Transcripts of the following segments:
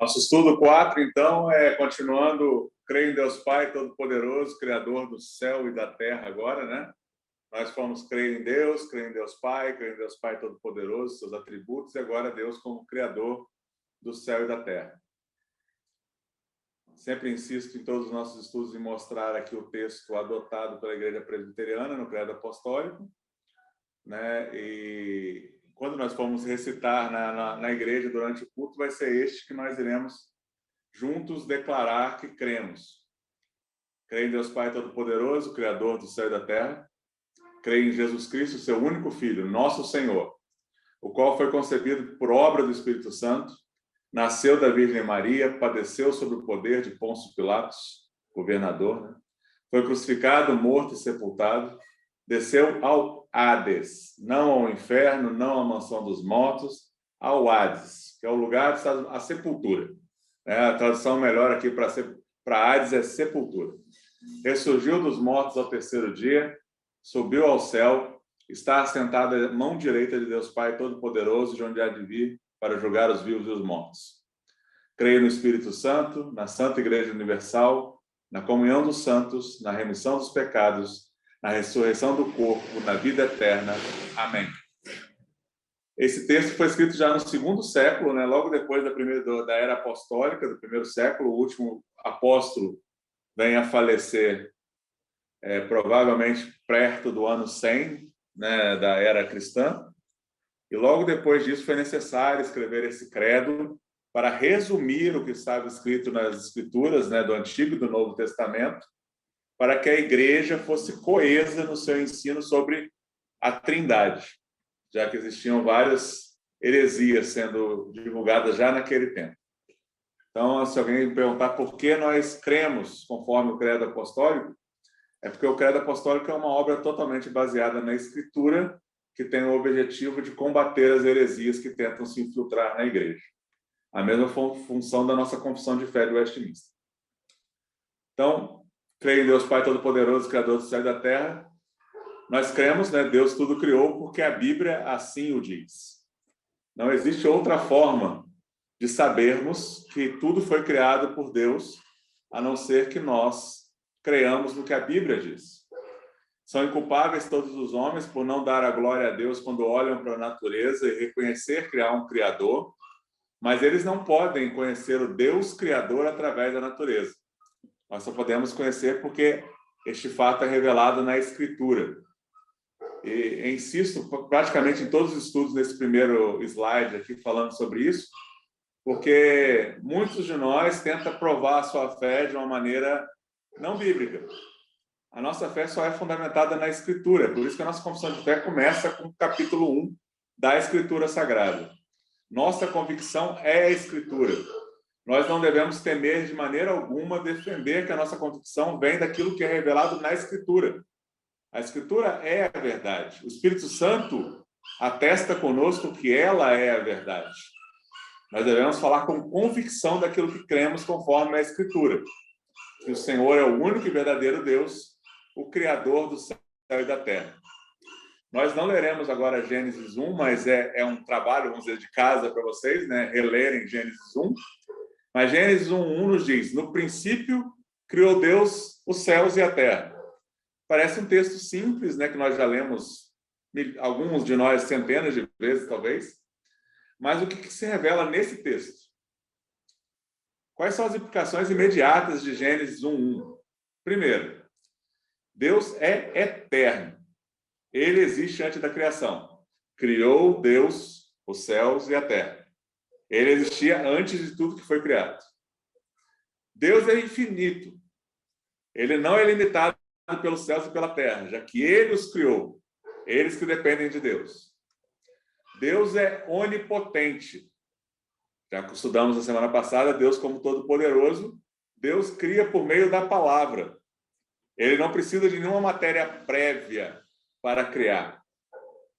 Nosso estudo 4, então, continuando, creio em Deus Pai Todo-Poderoso, Criador do céu e da terra agora, né? Nós fomos creio em Deus Pai, creio em Deus Pai Todo-Poderoso, seus atributos, e agora Deus como Criador do céu e da terra. Sempre insisto em todos os nossos estudos em mostrar aqui o texto adotado pela Igreja Presbiteriana no Credo Apostólico, né? E quando nós formos recitar na igreja durante o culto, vai ser este que nós iremos juntos declarar que cremos. Creio em Deus Pai Todo-Poderoso, Criador do céu e da terra. Creio em Jesus Cristo, seu único Filho, nosso Senhor, o qual foi concebido por obra do Espírito Santo, nasceu da Virgem Maria, padeceu sob o poder de Pôncio Pilatos, governador, né? Foi crucificado, morto e sepultado, desceu ao Hades, não ao inferno, não à mansão dos mortos, ao Hades, que é o lugar a sepultura. A tradução melhor aqui para Hades é sepultura. Ressurgiu dos mortos ao terceiro dia, subiu ao céu, está assentado à mão direita de Deus Pai Todo-Poderoso, de onde há de vir para julgar os vivos e os mortos. Creio no Espírito Santo, na Santa Igreja Universal, na comunhão dos santos, na remissão dos pecados, na ressurreição do corpo, na vida eterna. Amém. Esse texto foi escrito já no segundo século, né? Logo depois da era apostólica, do primeiro século. O último apóstolo vem a falecer provavelmente perto do ano 100, né, da era cristã. E logo depois disso foi necessário escrever esse credo para resumir o que estava escrito nas Escrituras, né, do Antigo e do Novo Testamento, para que a igreja fosse coesa no seu ensino sobre a Trindade, já que existiam várias heresias sendo divulgadas já naquele tempo. Então, se alguém me perguntar por que nós cremos conforme o Credo Apostólico, é porque o Credo Apostólico é uma obra totalmente baseada na Escritura, que tem o objetivo de combater as heresias que tentam se infiltrar na igreja. A mesma função da nossa confissão de fé de Westminster. Então, creio em Deus Pai Todo-Poderoso, Criador do céu e da terra. Nós cremos, né? Deus tudo criou porque a Bíblia assim o diz. Não existe outra forma de sabermos que tudo foi criado por Deus, a não ser que nós creiamos no que a Bíblia diz. São inculpáveis todos os homens por não dar a glória a Deus quando olham para a natureza e reconhecer criar um Criador, mas eles não podem conhecer o Deus Criador através da natureza. Nós só podemos conhecer porque este fato é revelado na Escritura. E insisto praticamente em todos os estudos nesse primeiro slide aqui falando sobre isso, porque muitos de nós tentam provar a sua fé de uma maneira não bíblica. A nossa fé só é fundamentada na Escritura, por isso que a nossa confissão de fé começa com o capítulo 1 da Escritura Sagrada. Nossa convicção é a Escritura. Nós não devemos temer de maneira alguma defender que a nossa convicção vem daquilo que é revelado na Escritura. A Escritura é a verdade. O Espírito Santo atesta conosco que ela é a verdade. Nós devemos falar com convicção daquilo que cremos conforme a Escritura. Que o Senhor é o único e verdadeiro Deus, o Criador do céu e da terra. Nós não leremos agora Gênesis 1, mas é um trabalho, vamos dizer, de casa para vocês, né? Relerem Gênesis 1. Mas Gênesis 1:1 nos diz: no princípio criou Deus os céus e a terra. Parece um texto simples, né? Que nós já lemos, alguns de nós centenas de vezes, talvez. Mas o que se revela nesse texto? Quais são as implicações imediatas de Gênesis 1:1? Primeiro, Deus é eterno. Ele existe antes da criação. Criou Deus os céus e a terra. Ele existia antes de tudo que foi criado. Deus é infinito. Ele não é limitado pelos céus e pela terra, já que ele os criou. Eles que dependem de Deus. Deus é onipotente. Já que estudamos na semana passada, Deus como todo-poderoso, Deus cria por meio da palavra. Ele não precisa de nenhuma matéria prévia para criar.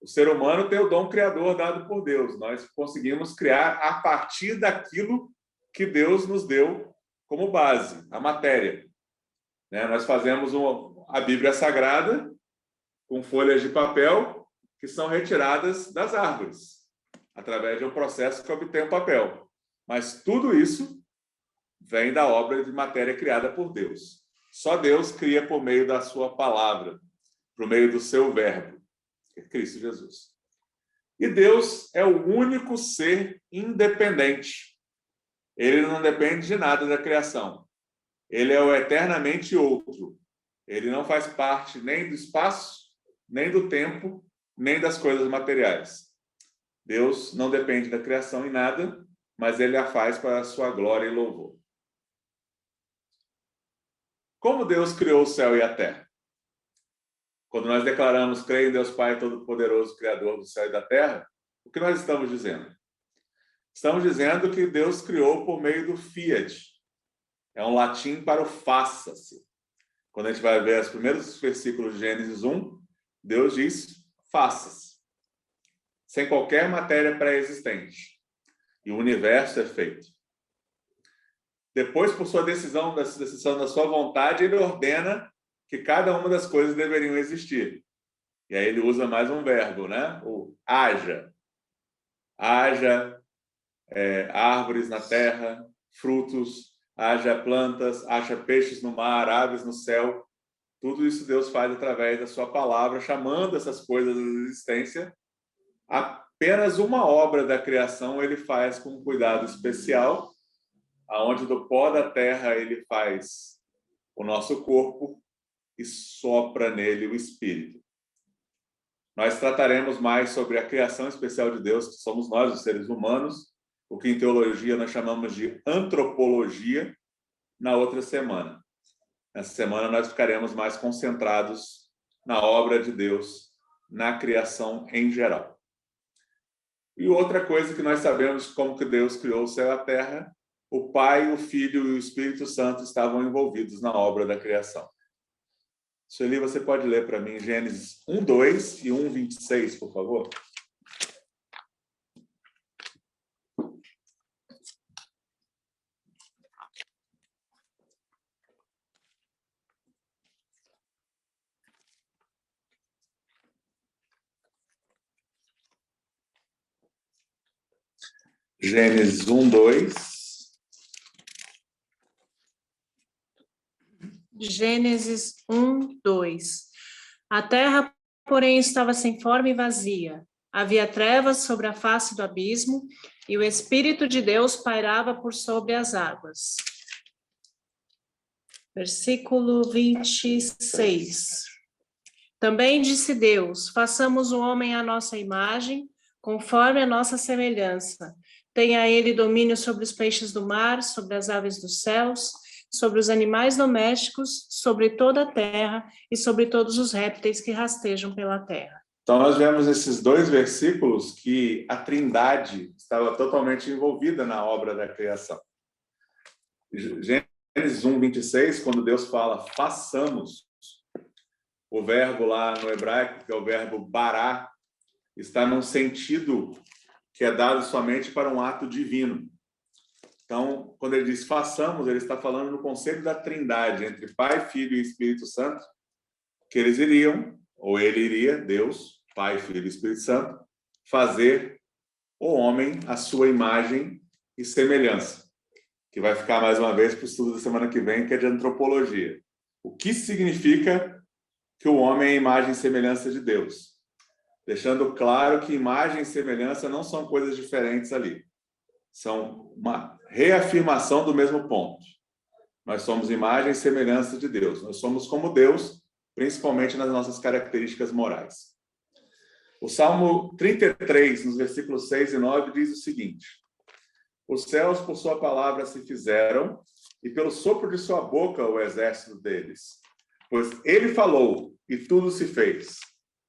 O ser humano tem o dom criador dado por Deus. Nós conseguimos criar a partir daquilo que Deus nos deu como base, a matéria. Nós fazemos a Bíblia Sagrada com folhas de papel que são retiradas das árvores, através de um processo que obtém o papel. Mas tudo isso vem da obra de matéria criada por Deus. Só Deus cria por meio da sua palavra, por meio do seu verbo, que é Cristo Jesus. E Deus é o único ser independente. Ele não depende de nada da criação. Ele é o eternamente outro. Ele não faz parte nem do espaço, nem do tempo, nem das coisas materiais. Deus não depende da criação em nada, mas ele a faz para a sua glória e louvor. Como Deus criou o céu e a terra? Quando nós declaramos crer em Deus Pai Todo-Poderoso, Criador do céu e da terra, o que nós estamos dizendo? Estamos dizendo que Deus criou por meio do fiat. É um latim para o faça-se. Quando a gente vai ver os primeiros versículos de Gênesis 1, Deus diz, faça-se. Sem qualquer matéria pré-existente. E o universo é feito. Depois, por sua decisão da sua vontade, ele ordena que cada uma das coisas deveriam existir. E aí ele usa mais um verbo, né? O haja. Haja árvores na terra, frutos, haja plantas, haja peixes no mar, aves no céu. Tudo isso Deus faz através da sua palavra, chamando essas coisas à existência. Apenas uma obra da criação ele faz com um cuidado especial, aonde do pó da terra ele faz o nosso corpo e sopra nele o Espírito. Nós trataremos mais sobre a criação especial de Deus, que somos nós, os seres humanos, o que em teologia nós chamamos de antropologia, na outra semana. Nessa semana nós ficaremos mais concentrados na obra de Deus, na criação em geral. E outra coisa que nós sabemos como que Deus criou o céu e a terra, o Pai, o Filho e o Espírito Santo estavam envolvidos na obra da criação. Sueli, você pode ler para mim Gênesis 1:2 e 1:26, por favor? Gênesis 1:2. Gênesis 1:2. A terra, porém, estava sem forma e vazia. Havia trevas sobre a face do abismo, e o Espírito de Deus pairava por sobre as águas. Versículo 26. Também disse Deus: façamos o homem à nossa imagem, conforme a nossa semelhança. Tenha ele domínio sobre os peixes do mar, sobre as aves dos céus, sobre os animais domésticos, sobre toda a terra e sobre todos os répteis que rastejam pela terra. Então, nós vemos esses dois versículos que a Trindade estava totalmente envolvida na obra da criação. Gênesis 1:26, quando Deus fala façamos, o verbo lá no hebraico, que é o verbo bará, está num sentido que é dado somente para um ato divino. Então, quando ele diz façamos, ele está falando no conceito da Trindade, entre Pai, Filho e Espírito Santo, que eles iriam, ou ele iria, Deus, Pai, Filho e Espírito Santo, fazer o homem à sua imagem e semelhança, que vai ficar mais uma vez para o estudo da semana que vem, que é de antropologia. O que significa que o homem é a imagem e semelhança de Deus? Deixando claro que imagem e semelhança não são coisas diferentes ali. São uma reafirmação do mesmo ponto. Nós somos imagem e semelhança de Deus. Nós somos como Deus, principalmente nas nossas características morais. O Salmo 33, nos versículos 6 e 9, diz o seguinte: os céus por sua palavra se fizeram, e pelo sopro de sua boca o exército deles. Pois ele falou, e tudo se fez.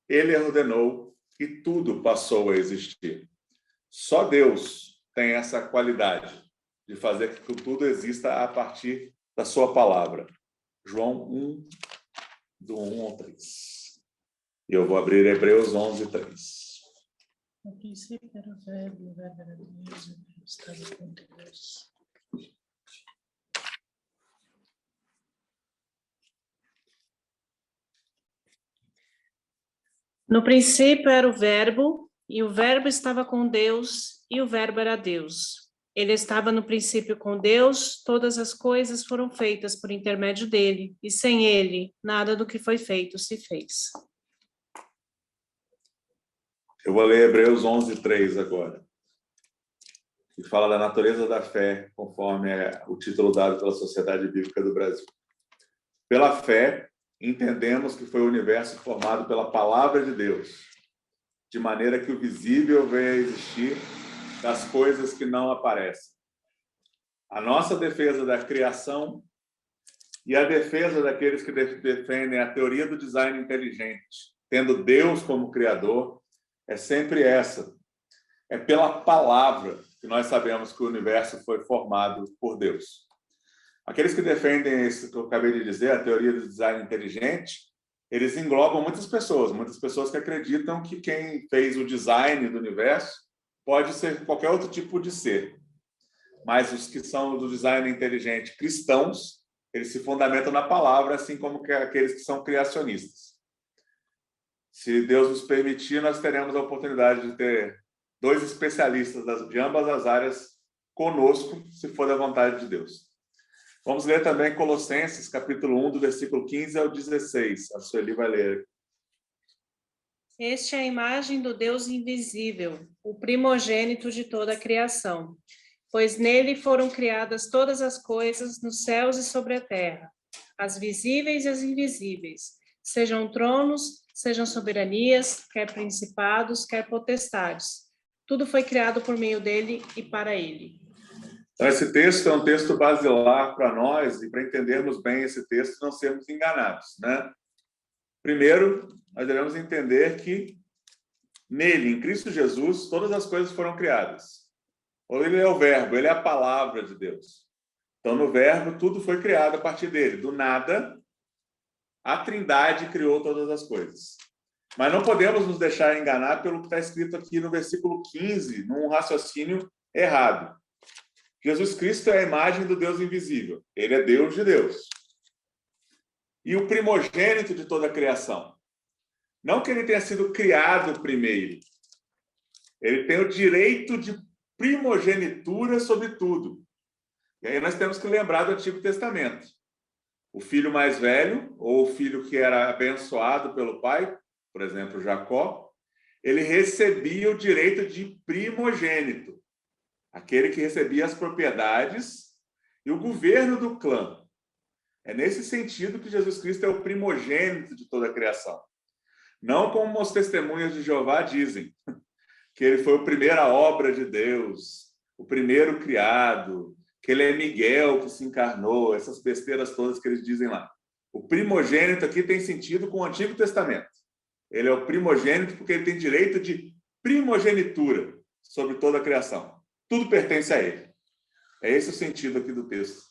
Ele ordenou, e tudo passou a existir. Só Deus tem essa qualidade de fazer com que tudo exista a partir da sua palavra. João 1, do 1 ao 3. E eu vou abrir Hebreus 11, 3. No princípio era o verbo, o verbo era Deus, o verbo estava com Deus. No princípio era o verbo, e o verbo estava com Deus, e o verbo era Deus. Ele estava no princípio com Deus, todas as coisas foram feitas por intermédio dele, e sem ele, nada do que foi feito se fez. Eu vou ler Hebreus 11:3 agora, que fala da natureza da fé, conforme o título dado pela Sociedade Bíblica do Brasil. Pela fé, entendemos que foi o universo formado pela palavra de Deus, de maneira que o visível veio a existir das coisas que não aparecem. A nossa defesa da criação e a defesa daqueles que defendem a teoria do design inteligente, tendo Deus como criador, é sempre essa. É pela palavra que nós sabemos que o universo foi formado por Deus. Aqueles que defendem isso que eu acabei de dizer, a teoria do design inteligente, eles englobam muitas pessoas que acreditam que quem fez o design do universo pode ser qualquer outro tipo de ser. Mas os que são do design inteligente cristãos, eles se fundamentam na palavra, assim como aqueles que são criacionistas. Se Deus nos permitir, nós teremos a oportunidade de ter 2 especialistas de ambas as áreas conosco, se for da vontade de Deus. Vamos ler também Colossenses, capítulo 1, do versículo 15 ao 16. A Sueli vai ler. Este é a imagem do Deus invisível, o primogênito de toda a criação, pois nele foram criadas todas as coisas nos céus e sobre a terra, as visíveis e as invisíveis, sejam tronos, sejam soberanias, quer principados, quer potestades. Tudo foi criado por meio dele e para ele. Então, esse texto é um texto basilar para nós, e para entendermos bem esse texto, não sermos enganados, né? Primeiro, nós devemos entender que nele, em Cristo Jesus, todas as coisas foram criadas. Ele é o verbo, ele é a palavra de Deus. Então, no verbo, tudo foi criado a partir dele. Do nada, a Trindade criou todas as coisas. Mas não podemos nos deixar enganar pelo que está escrito aqui no versículo 15, num raciocínio errado. Jesus Cristo é a imagem do Deus invisível. Ele é Deus de Deus. E o primogênito de toda a criação. Não que ele tenha sido criado primeiro. Ele tem o direito de primogenitura sobre tudo. E aí nós temos que lembrar do Antigo Testamento. O filho mais velho, ou o filho que era abençoado pelo pai, por exemplo, Jacó, ele recebia o direito de primogênito. Aquele que recebia as propriedades e o governo do clã. É nesse sentido que Jesus Cristo é o primogênito de toda a criação. Não como os testemunhas de Jeová dizem, que ele foi a primeira obra de Deus, o primeiro criado, que ele é Miguel que se encarnou, essas besteiras todas que eles dizem lá. O primogênito aqui tem sentido com o Antigo Testamento. Ele é o primogênito porque ele tem direito de primogenitura sobre toda a criação. Tudo pertence a ele. É esse o sentido aqui do texto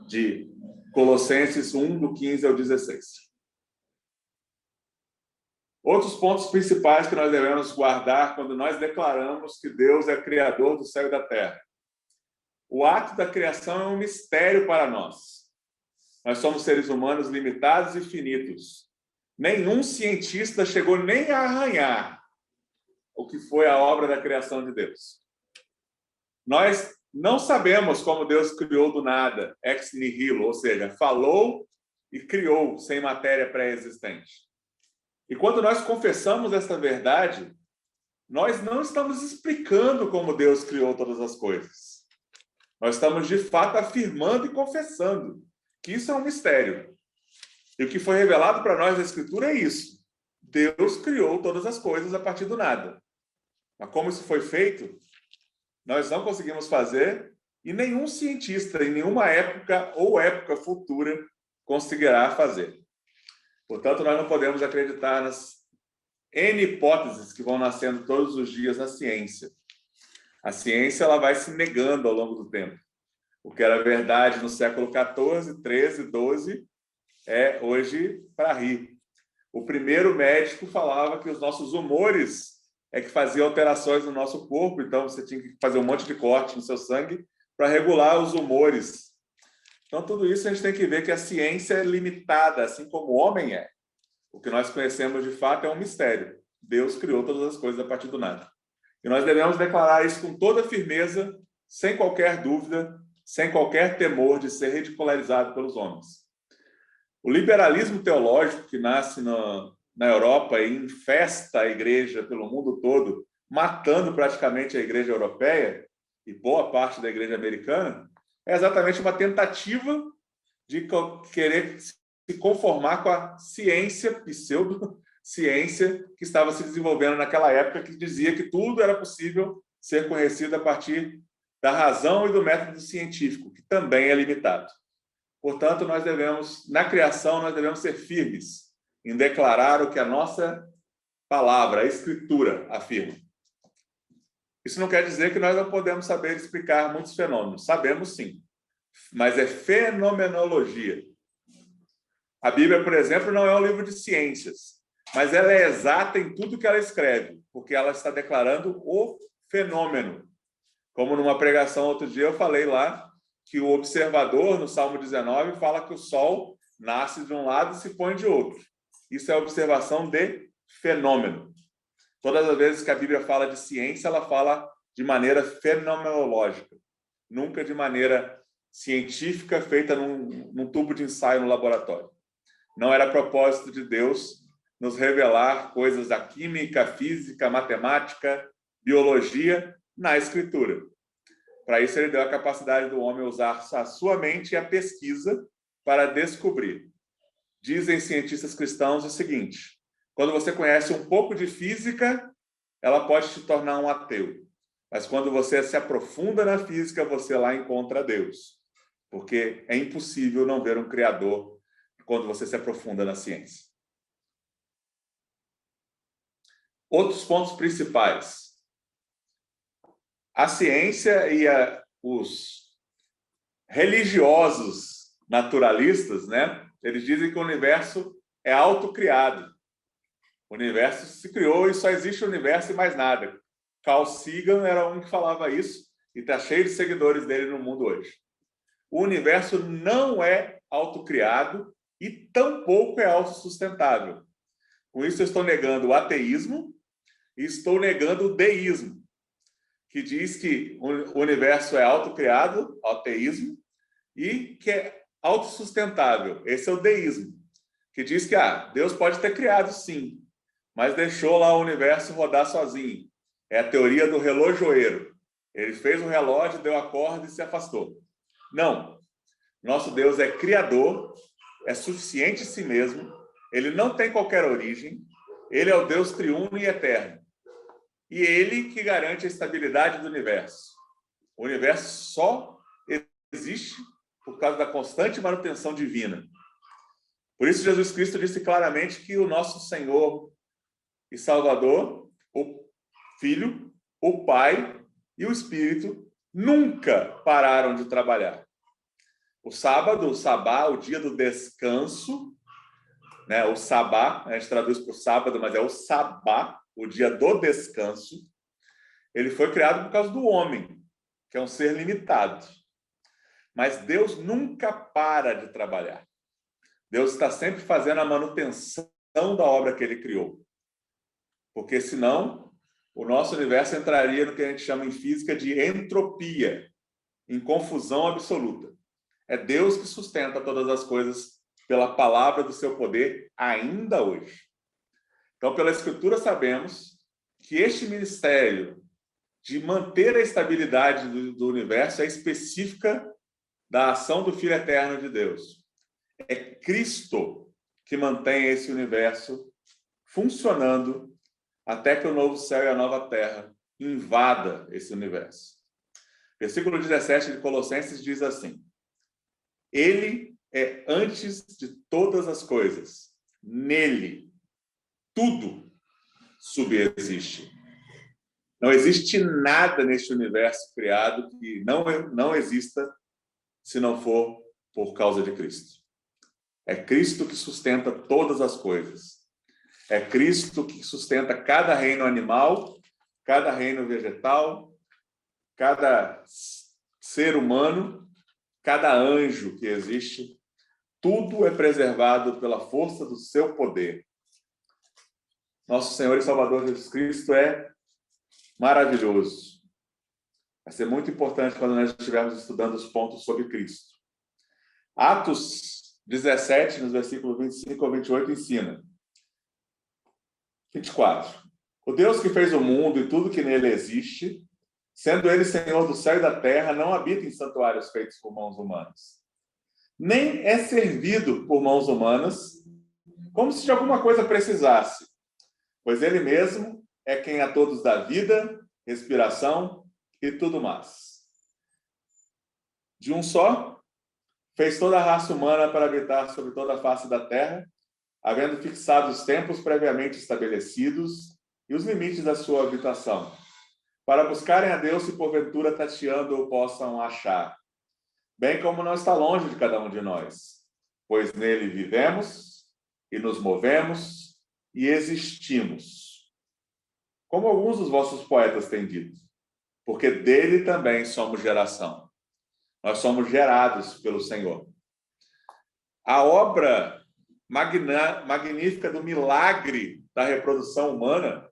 de Colossenses 1, do 15 ao 16. Outros pontos principais que nós devemos guardar quando nós declaramos que Deus é criador do céu e da terra. O ato da criação é um mistério para nós. Nós somos seres humanos limitados e finitos. Nenhum cientista chegou nem a arranhar o que foi a obra da criação de Deus. Nós não sabemos como Deus criou do nada, ex nihilo, ou seja, falou e criou sem matéria pré-existente. E quando nós confessamos esta verdade, nós não estamos explicando como Deus criou todas as coisas. Nós estamos, de fato, afirmando e confessando que isso é um mistério. E o que foi revelado para nós na Escritura é isso. Deus criou todas as coisas a partir do nada. Mas como isso foi feito, nós não conseguimos fazer e nenhum cientista em nenhuma época ou época futura conseguirá fazer. Portanto, nós não podemos acreditar nas N hipóteses que vão nascendo todos os dias na ciência. A ciência ela vai se negando ao longo do tempo. O que era verdade no século XIV, XIII, XII, é hoje para rir. O primeiro médico falava que os nossos humores é que faziam alterações no nosso corpo, então você tinha que fazer um monte de corte no seu sangue para regular os humores. Então, tudo isso a gente tem que ver que a ciência é limitada, assim como o homem é. O que nós conhecemos de fato é um mistério. Deus criou todas as coisas a partir do nada. E nós devemos declarar isso com toda firmeza, sem qualquer dúvida, sem qualquer temor de ser ridicularizado pelos homens. O liberalismo teológico que nasce na Europa e infesta a igreja pelo mundo todo, matando praticamente a igreja europeia e boa parte da igreja americana, é exatamente uma tentativa de querer se conformar com a ciência, pseudociência, que estava se desenvolvendo naquela época, que dizia que tudo era possível ser conhecido a partir da razão e do método científico, que também é limitado. Portanto, na criação, nós devemos ser firmes em declarar o que a nossa palavra, a Escritura, afirma. Isso não quer dizer que nós não podemos saber explicar muitos fenômenos. Sabemos sim, mas é fenomenologia. A Bíblia, por exemplo, não é um livro de ciências, mas ela é exata em tudo que ela escreve, porque ela está declarando o fenômeno. Como numa pregação outro dia eu falei lá, que o observador, no Salmo 19, fala que o sol nasce de um lado e se põe de outro. Isso é observação de fenômeno. Todas as vezes que a Bíblia fala de ciência, ela fala de maneira fenomenológica, nunca de maneira científica feita num tubo de ensaio no laboratório. Não era propósito de Deus nos revelar coisas da química, física, matemática, biologia na Escritura. Para isso, ele deu a capacidade do homem usar a sua mente e a pesquisa para descobrir. Dizem cientistas cristãos o seguinte: quando você conhece um pouco de física, ela pode te tornar um ateu. Mas quando você se aprofunda na física, você lá encontra Deus. Porque é impossível não ver um Criador quando você se aprofunda na ciência. Outros pontos principais. A ciência e os religiosos naturalistas, né? Eles dizem que o universo é autocriado. O universo se criou e só existe o universo e mais nada. Carl Sagan era um que falava isso e está cheio de seguidores dele no mundo hoje. O universo não é autocriado e tampouco é autossustentável. Com isso, eu estou negando o ateísmo e estou negando o deísmo, que diz que o universo é autocriado, ateísmo, e que é autossustentável. Esse é o deísmo, que diz que Deus pode ter criado sim, mas deixou lá o universo rodar sozinho. É a teoria do relojoeiro. Ele fez um relógio, deu a corda e se afastou. Não. Nosso Deus é criador, é suficiente em si mesmo, ele não tem qualquer origem, ele é o Deus triuno e eterno. E ele que garante a estabilidade do universo. O universo só existe por causa da constante manutenção divina. Por isso, Jesus Cristo disse claramente que o nosso Senhor e Salvador, o Filho, o Pai e o Espírito nunca pararam de trabalhar. O sábado, o sabá, o dia do descanso, né? O sabá, a gente traduz por sábado, mas é o sabá, o dia do descanso. Ele foi criado por causa do homem, que é um ser limitado. Mas Deus nunca para de trabalhar. Deus está sempre fazendo a manutenção da obra que ele criou. Porque senão, o nosso universo entraria no que a gente chama em física de entropia, em confusão absoluta. É Deus que sustenta todas as coisas pela palavra do seu poder ainda hoje. Então, pela Escritura, sabemos que este ministério de manter a estabilidade do universo é específica da ação do Filho Eterno de Deus. É Cristo que mantém esse universo funcionando até que o novo céu e a nova terra invada esse universo. Versículo 17 de Colossenses diz assim: Ele é antes de todas as coisas. Nele, tudo subsiste. Não existe nada neste universo criado que não exista se não for por causa de Cristo. É Cristo que sustenta todas as coisas. É Cristo que sustenta cada reino animal, cada reino vegetal, cada ser humano, cada anjo que existe. Tudo é preservado pela força do seu poder. Nosso Senhor e Salvador Jesus Cristo é maravilhoso. Vai ser muito importante quando nós estivermos estudando os pontos sobre Cristo. Atos 17, nos versículos 25 ao 28, ensina. 24. O Deus que fez o mundo e tudo que nele existe, sendo ele Senhor do céu e da terra, não habita em santuários feitos por mãos humanas. Nem é servido por mãos humanas, como se de alguma coisa precisasse, pois ele mesmo é quem a todos dá vida, respiração e tudo mais. De um só, fez toda a raça humana para habitar sobre toda a face da terra, havendo fixado os tempos previamente estabelecidos e os limites da sua habitação, para buscarem a Deus se porventura tateando o possam achar, bem como não está longe de cada um de nós, pois nele vivemos e nos movemos e existimos. Como alguns dos vossos poetas têm dito, porque dele também somos geração. Nós somos gerados pelo Senhor. A obra magnífica do milagre da reprodução humana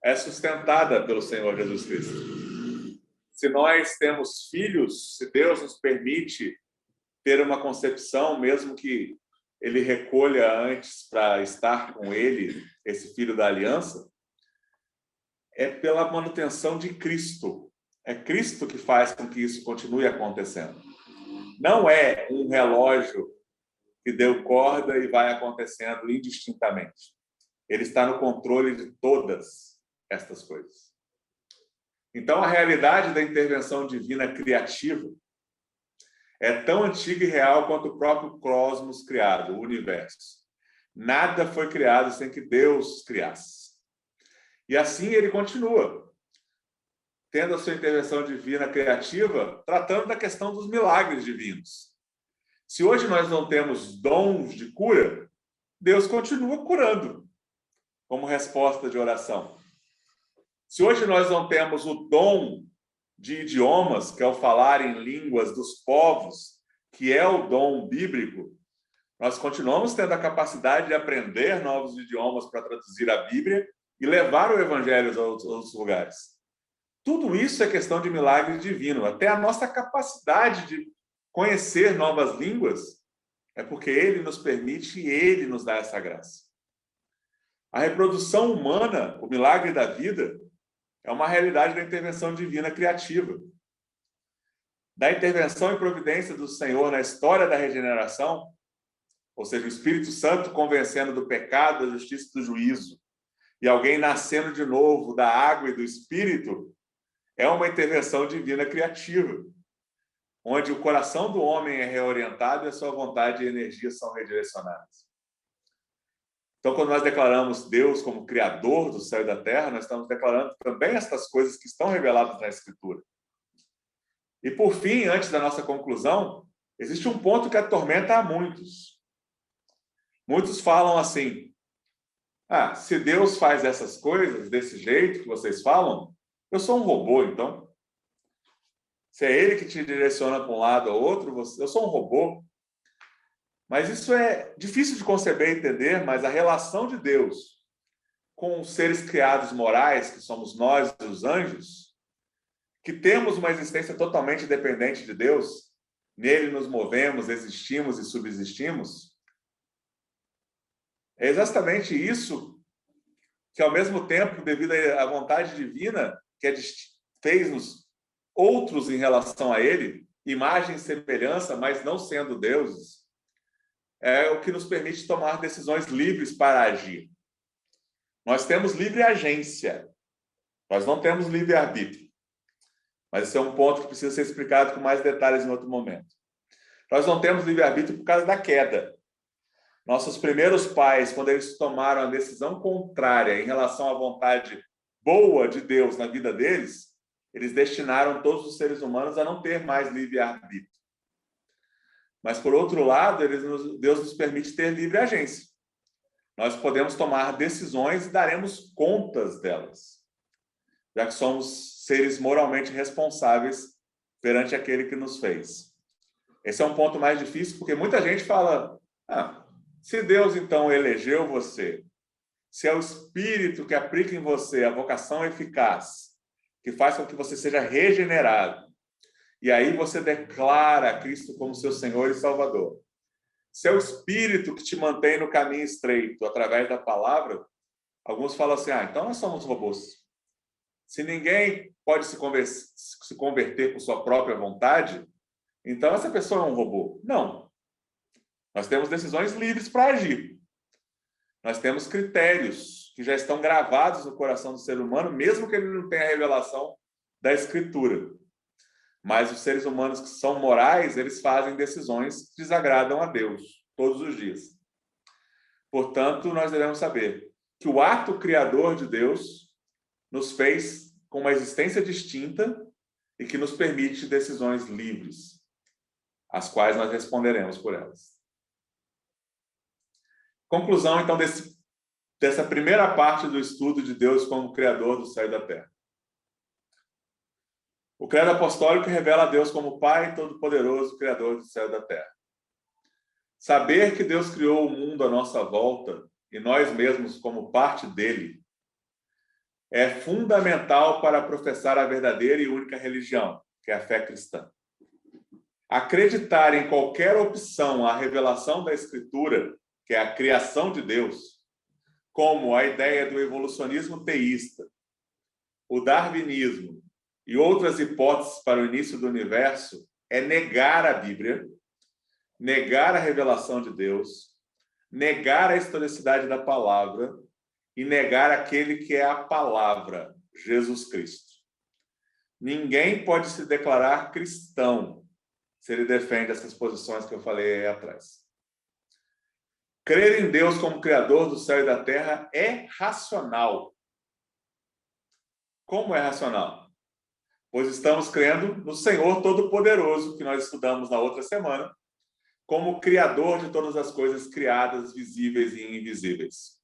é sustentada pelo Senhor Jesus Cristo. Se nós temos filhos, se Deus nos permite ter uma concepção, mesmo que ele recolha antes para estar com ele, esse filho da aliança, é pela manutenção de Cristo. É Cristo que faz com que isso continue acontecendo. Não é um relógio que deu corda e vai acontecendo indistintamente. Ele está no controle de todas estas coisas. Então, a realidade da intervenção divina criativa é tão antiga e real quanto o próprio cosmos criado, o universo. Nada foi criado sem que Deus criasse. E assim ele continua, tendo a sua intervenção divina criativa, tratando da questão dos milagres divinos. Se hoje nós não temos dons de cura, Deus continua curando, como resposta de oração. Se hoje nós não temos o dom de idiomas, que é o falar em línguas dos povos, que é o dom bíblico, nós continuamos tendo a capacidade de aprender novos idiomas para traduzir a Bíblia e levar o Evangelho a outros lugares. Tudo isso é questão de milagre divino. Até a nossa capacidade de conhecer novas línguas é porque ele nos permite e ele nos dá essa graça. A reprodução humana, o milagre da vida, é uma realidade da intervenção divina criativa. Da intervenção e providência do Senhor na história da regeneração, ou seja, o Espírito Santo convencendo do pecado, da justiça e do juízo, e alguém nascendo de novo da água e do Espírito, é uma intervenção divina criativa, onde o coração do homem é reorientado e a sua vontade e energia são redirecionadas. Então, quando nós declaramos Deus como Criador do céu e da terra, nós estamos declarando também estas coisas que estão reveladas na Escritura. E, por fim, antes da nossa conclusão, existe um ponto que atormenta a muitos. Muitos falam assim, se Deus faz essas coisas desse jeito que vocês falam, eu sou um robô, então. Se é ele que te direciona para um lado ou outro, eu sou um robô. Mas isso é difícil de conceber e entender, mas a relação de Deus com os seres criados morais, que somos nós, os anjos, que temos uma existência totalmente dependente de Deus, nele nos movemos, existimos e subsistimos, é exatamente isso que, ao mesmo tempo, devido à vontade divina, que fez-nos outros em relação a ele, imagem e semelhança, mas não sendo deuses, é o que nos permite tomar decisões livres para agir. Nós temos livre agência, nós não temos livre arbítrio. Mas esse é um ponto que precisa ser explicado com mais detalhes em outro momento. Nós não temos livre arbítrio por causa da queda. Nossos primeiros pais, quando eles tomaram a decisão contrária em relação à vontade boa de Deus na vida deles, eles destinaram todos os seres humanos a não ter mais livre arbítrio. Mas, por outro lado, Deus nos permite ter livre agência. Nós podemos tomar decisões e daremos contas delas, já que somos seres moralmente responsáveis perante aquele que nos fez. Esse é um ponto mais difícil, porque muita gente fala, se Deus, então, elegeu você, se é o Espírito que aplica em você a vocação eficaz, que faz com que você seja regenerado. E aí você declara Cristo como seu Senhor e Salvador. Se é o Espírito que te mantém no caminho estreito, através da palavra, alguns falam assim, então nós somos robôs. Se ninguém pode se converter por sua própria vontade, então essa pessoa é um robô. Não. Nós temos decisões livres para agir. Nós temos critérios que já estão gravados no coração do ser humano, mesmo que ele não tenha a revelação da Escritura. Mas os seres humanos que são morais, eles fazem decisões que desagradam a Deus todos os dias. Portanto, nós devemos saber que o ato criador de Deus nos fez com uma existência distinta e que nos permite decisões livres, as quais nós responderemos por elas. Conclusão, então, dessa primeira parte do estudo de Deus como Criador do céu e da terra. O credo apostólico revela a Deus como Pai Todo-Poderoso, Criador do céu e da terra. Saber que Deus criou o mundo à nossa volta e nós mesmos como parte dele é fundamental para professar a verdadeira e única religião, que é a fé cristã. Acreditar em qualquer opção à revelação da Escritura, que é a criação de Deus, como a ideia do evolucionismo teísta, o darwinismo e outras hipóteses para o início do universo, é negar a Bíblia, negar a revelação de Deus, negar a historicidade da palavra e negar aquele que é a palavra, Jesus Cristo. Ninguém pode se declarar cristão se ele defende essas posições que eu falei aí atrás. Crer em Deus como Criador do céu e da terra é racional. Como é racional? Pois estamos crendo no Senhor Todo-Poderoso, que nós estudamos na outra semana, como Criador de todas as coisas criadas, visíveis e invisíveis.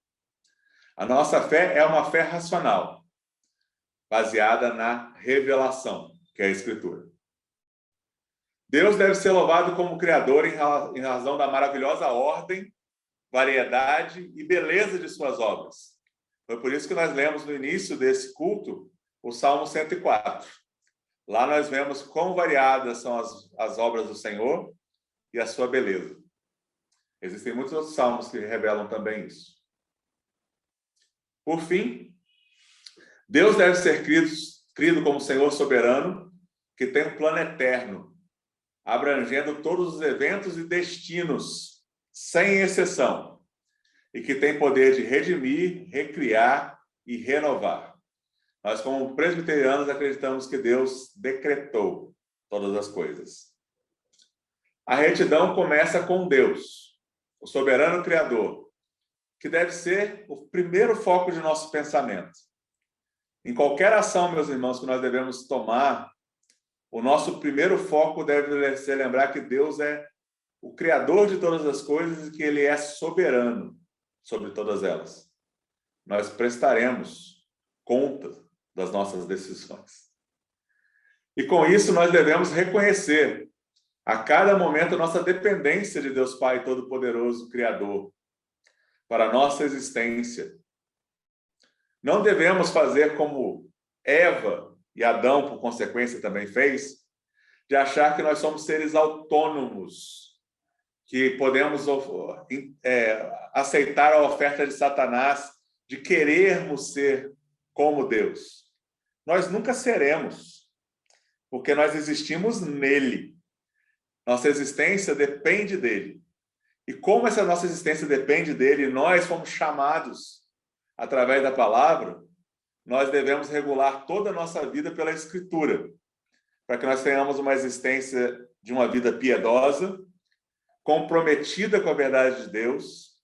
A nossa fé é uma fé racional, baseada na revelação, que é a Escritura. Deus deve ser louvado como Criador em razão da maravilhosa ordem, variedade e beleza de suas obras. Foi por isso que nós lemos no início desse culto o Salmo 104. Lá nós vemos quão variadas são as obras do Senhor e a sua beleza. Existem muitos outros salmos que revelam também isso. Por fim, Deus deve ser crido como Senhor soberano, que tem um plano eterno, abrangendo todos os eventos e destinos, sem exceção, e que tem poder de redimir, recriar e renovar. Nós, como presbiterianos, acreditamos que Deus decretou todas as coisas. A retidão começa com Deus, o soberano Criador, que deve ser o primeiro foco de nosso pensamento. Em qualquer ação, meus irmãos, que nós devemos tomar, o nosso primeiro foco deve ser lembrar que Deus é o Criador de todas as coisas e que Ele é soberano sobre todas elas. Nós prestaremos conta das nossas decisões. E com isso nós devemos reconhecer a cada momento a nossa dependência de Deus Pai Todo-Poderoso, Criador, para a nossa existência. Não devemos fazer como Eva e Adão, por consequência, também fez, de achar que nós somos seres autônomos, que podemos aceitar a oferta de Satanás de querermos ser como Deus. Nós nunca seremos, porque nós existimos nele. Nossa existência depende dele. E como essa nossa existência depende dele, nós fomos chamados, através da palavra, nós devemos regular toda a nossa vida pela Escritura, para que nós tenhamos uma existência de uma vida piedosa, comprometida com a verdade de Deus,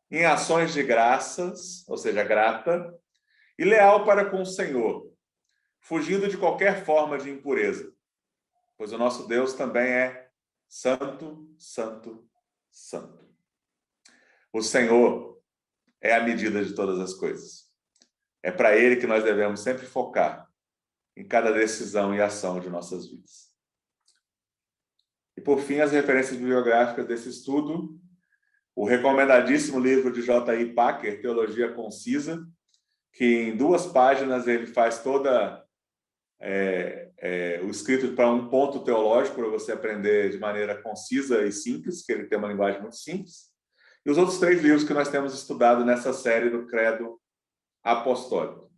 em ações de graças, ou seja, grata, e leal para com o Senhor, fugindo de qualquer forma de impureza, pois o nosso Deus também é santo, santo, santo. O Senhor é a medida de todas as coisas. É para Ele que nós devemos sempre focar em cada decisão e ação de nossas vidas. E, por fim, as referências bibliográficas desse estudo, o recomendadíssimo livro de J.I. Packer, Teologia Concisa, que em 2 páginas ele faz toda o escrito para um ponto teológico, para você aprender de maneira concisa e simples, que ele tem uma linguagem muito simples. E os outros 3 livros que nós temos estudado nessa série do Credo Apostólico.